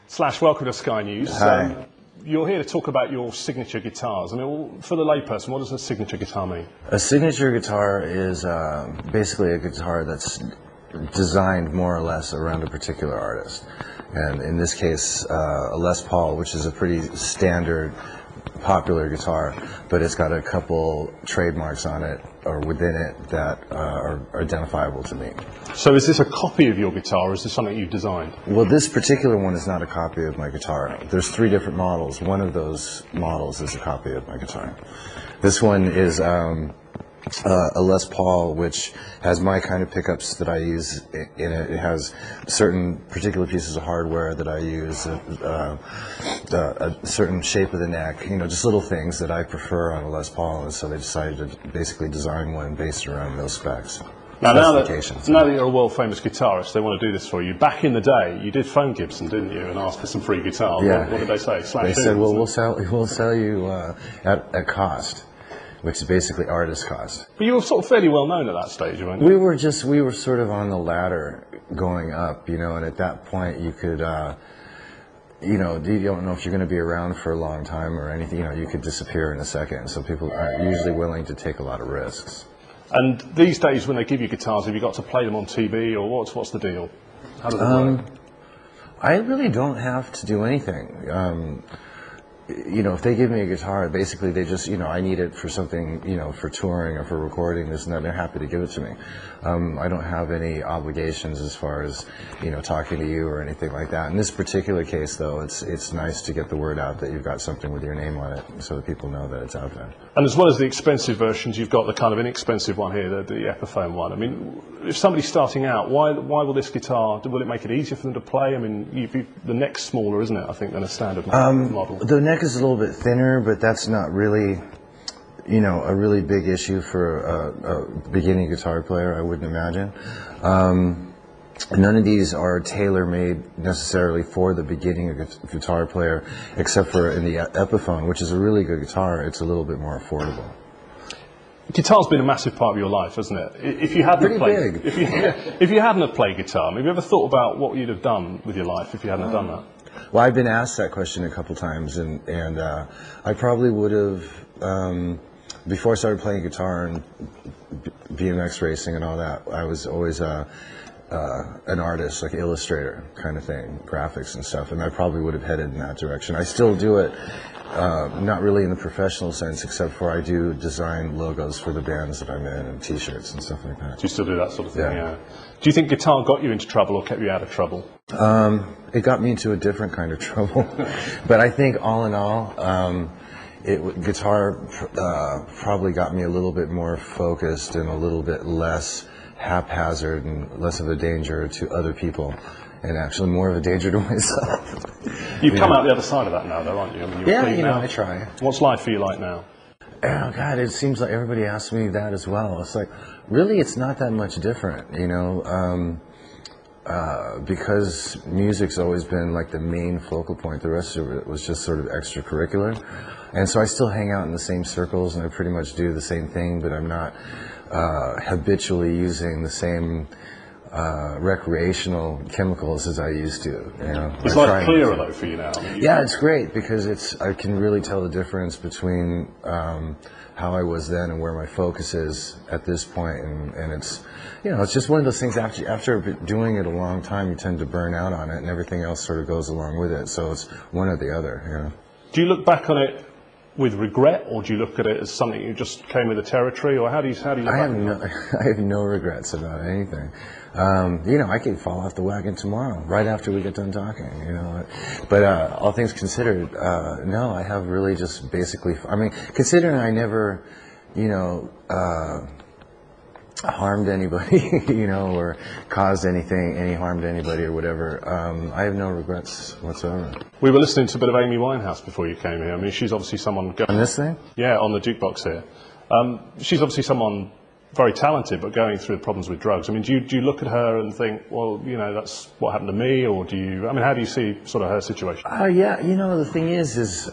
Slash, welcome to Sky News. Hi. You're here to talk about your signature guitars. I mean, for the layperson, what does a signature guitar mean? A signature guitar is basically a guitar that's designed more or less around a particular artist. And in this case, a Les Paul, which is a pretty standard, popular guitar, but it's got a couple trademarks on it or within it that are identifiable to me. So is this a copy of your guitar, or is this something you've designed? Well, this particular one is not a copy of my guitar. There's 3 different models. One of those models is a copy of my guitar. This one is a Les Paul, which has my kind of pickups that I use in it. It has certain particular pieces of hardware that I use, a certain shape of the neck, you know, just little things that I prefer on a Les Paul, and so they decided to basically design one based around those specs. Now that you're a world-famous guitarist, they want to do this for you. Back in the day, you did phone Gibson, didn't you, and asked for some free guitars. Yeah. What did they say? They said, well, we'll sell you at cost, which is basically artist cost. But you were sort of fairly well known at that stage, weren't you? We were sort of on the ladder going up, you know, and at that point you could, you know, you don't know if you're going to be around for a long time or anything, you know, you could disappear in a second, so people aren't usually willing to take a lot of risks. And these days when they give you guitars, have you got to play them on TV, or what's the deal? How does it work? I really don't have to do anything. You know, if they give me a guitar, basically they just, you know, I need it for something, you know, for touring or for recording this and that, they're happy to give it to me. I don't have any obligations as far as, you know, talking to you or anything like that. In this particular case, though, it's nice to get the word out that you've got something with your name on it so that people know that it's out there. And as well as the expensive versions, you've got the kind of inexpensive one here, the Epiphone one. I mean, if somebody's starting out, why will this guitar, will it make it easier for them to play? I mean, the neck's smaller, isn't it, I think, than a standard model? The neck is a little bit thinner, but that's not really, you know, a really big issue for a beginning guitar player, I wouldn't imagine. None of these are tailor-made necessarily for the beginning guitar player, except for in the Epiphone, which is a really good guitar. It's a little bit more affordable. Guitar's been a massive part of your life, hasn't it? If you hadn't big. If you hadn't have played guitar, have you ever thought about what you'd have done with your life if you hadn't have done that? Well, I've been asked that question a couple times, and I probably would have, before I started playing guitar and BMX racing and all that, I was always an artist, like illustrator kind of thing, graphics and stuff, and I probably would have headed in that direction. I still do it, not really in the professional sense, except for I do design logos for the bands that I'm in and T-shirts and stuff like that. Do you still do that sort of thing? Yeah. Do you think guitar got you into trouble or kept you out of trouble? It got me into a different kind of trouble, but I think all in all, guitar probably got me a little bit more focused and a little bit less haphazard and less of a danger to other people, and actually more of a danger to myself. You've come out the other side of that now, though, aren't you? I mean, you're clean now. I try. What's life for you like now? Oh, God, it seems like everybody asks me that as well. It's like, really, it's not that much different, you know, because music's always been like the main focal point. The rest of it was just sort of extracurricular. And so I still hang out in the same circles and I pretty much do the same thing, but I'm not habitually using the same recreational chemicals as I used to. You know, it's like clearer though for you now. I mean, yeah, it's great because I can really tell the difference between how I was then and where my focus is at this point, and it's, you know, it's just one of those things. After doing it a long time, you tend to burn out on it, and everything else sort of goes along with it. So it's one or the other. You know. Do you look back on it with regret, or do you look at it as something you just came with the territory, or how do you look back on it? I have no regrets about anything. You know, I could fall off the wagon tomorrow, right after we get done talking, you know. But all things considered, no, I have really just basically, I mean, considering I never, you know, harmed anybody, you know, or caused any harm to anybody or whatever, I have no regrets whatsoever. We were listening to a bit of Amy Winehouse before you came here. I mean, she's obviously someone... On this thing? Yeah, on the jukebox here. She's obviously someone very talented, but going through problems with drugs. I mean, do you look at her and think, well, you know, that's what happened to me, or do you... I mean, how do you see sort of her situation? Yeah, you know, the thing is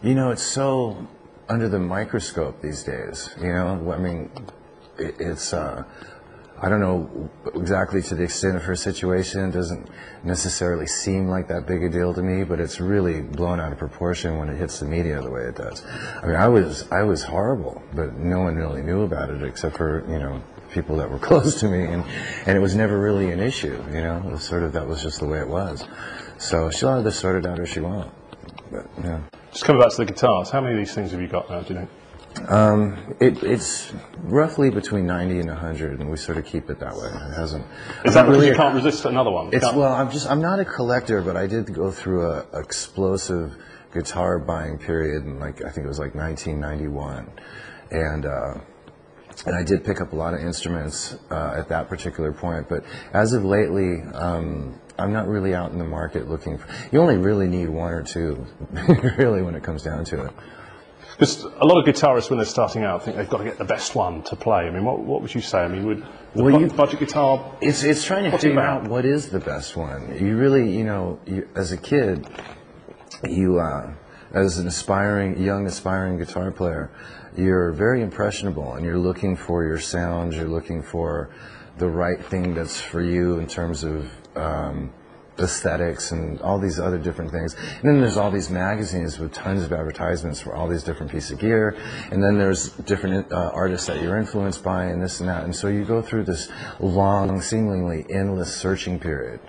you know, it's so under the microscope these days, you know. I mean, it's I don't know exactly to the extent of her situation. It doesn't necessarily seem like that big a deal to me, but it's really blown out of proportion when it hits the media the way it does. I mean, I was horrible, but no one really knew about it except for, you know, people that were close to me, and it was never really an issue, you know. It was sort of, that was just the way it was. So she'll either sort it out or she won't. But, yeah. Just coming back to the guitars, how many of these things have you got now, do you think? It's roughly between 90 and 100, and we sort of keep it that way. It hasn't. Is that because you can't resist another one? Well, I'm not a collector, but I did go through a explosive guitar buying period in, like, I think it was like 1991, and I did pick up a lot of instruments at that particular point. But as of lately, I'm not really out in the market looking for. You only really need one or two, really, when it comes down to it. Because a lot of guitarists, when they're starting out, think they've got to get the best one to play. I mean, what would you say? I mean, would the budget guitar... It's trying to figure out what is the best one. You really, you know, as a kid, as an young aspiring guitar player, you're very impressionable, and you're looking for your sound, you're looking for the right thing that's for you in terms of aesthetics and all these other different things. And then there's all these magazines with tons of advertisements for all these different pieces of gear, and then there's different artists that you're influenced by and this and that, and so you go through this long, seemingly endless searching period,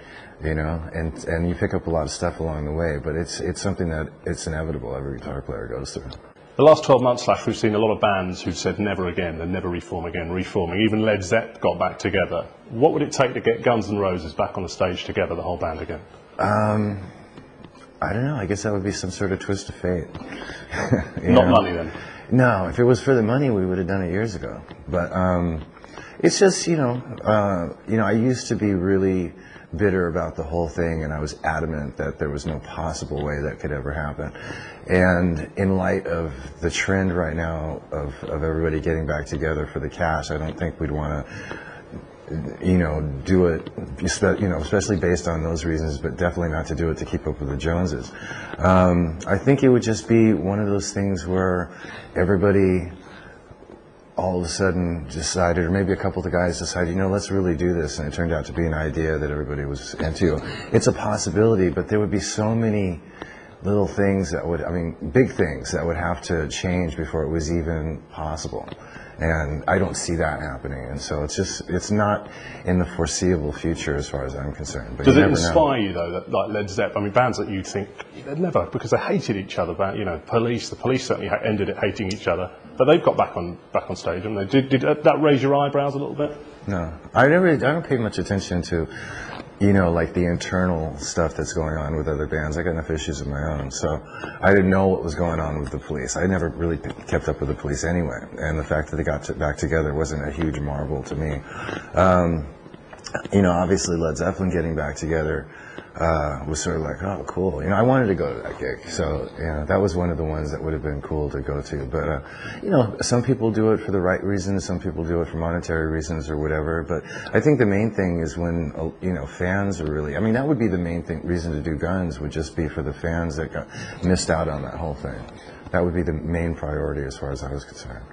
you know, and you pick up a lot of stuff along the way, but it's something that it's inevitable every guitar player goes through. The last 12 months, Slash, we've seen a lot of bands who've said never again, they'll never reform again, reforming. Even Led Zepp got back together. What would it take to get Guns N' Roses back on the stage together, the whole band again? I don't know. I guess that would be some sort of twist of fate. Not money, then? No, if it was for the money, we would have done it years ago. But it's just, you know, I used to be really bitter about the whole thing, and I was adamant that there was no possible way that could ever happen. And in light of the trend right now of everybody getting back together for the cash, I don't think we'd want to, you know, do it, you know, especially based on those reasons, but definitely not to do it to keep up with the Joneses. I think it would just be one of those things where everybody all of a sudden decided, or maybe a couple of the guys decided, you know, let's really do this, and it turned out to be an idea that everybody was into. It's a possibility, but there would be so many little things that would, I mean, big things that would have to change before it was even possible. And I don't see that happening, and so it's not in the foreseeable future as far as I'm concerned. But does it inspire you, though, that, like Led Zepp, I mean, bands that you'd think they'd never, because they hated each other, you know, the police certainly ended it hating each other, but they've got back on stage, haven't they? Did that raise your eyebrows a little bit? No, I don't pay much attention to, you know, like the internal stuff that's going on with other bands. I got enough issues of my own, so I didn't know what was going on with the Police. I never really kept up with the Police anyway, and the fact that they got back together wasn't a huge marvel to me. You know, obviously Led Zeppelin getting back together was sort of like, oh, cool. You know, I wanted to go to that gig, so you know, that was one of the ones that would have been cool to go to. But you know, some people do it for the right reasons, some people do it for monetary reasons or whatever. But I think the main thing is when you know, fans are really. I mean, that would be the main reason to do Guns, would just be for the fans that got missed out on that whole thing. That would be the main priority as far as I was concerned.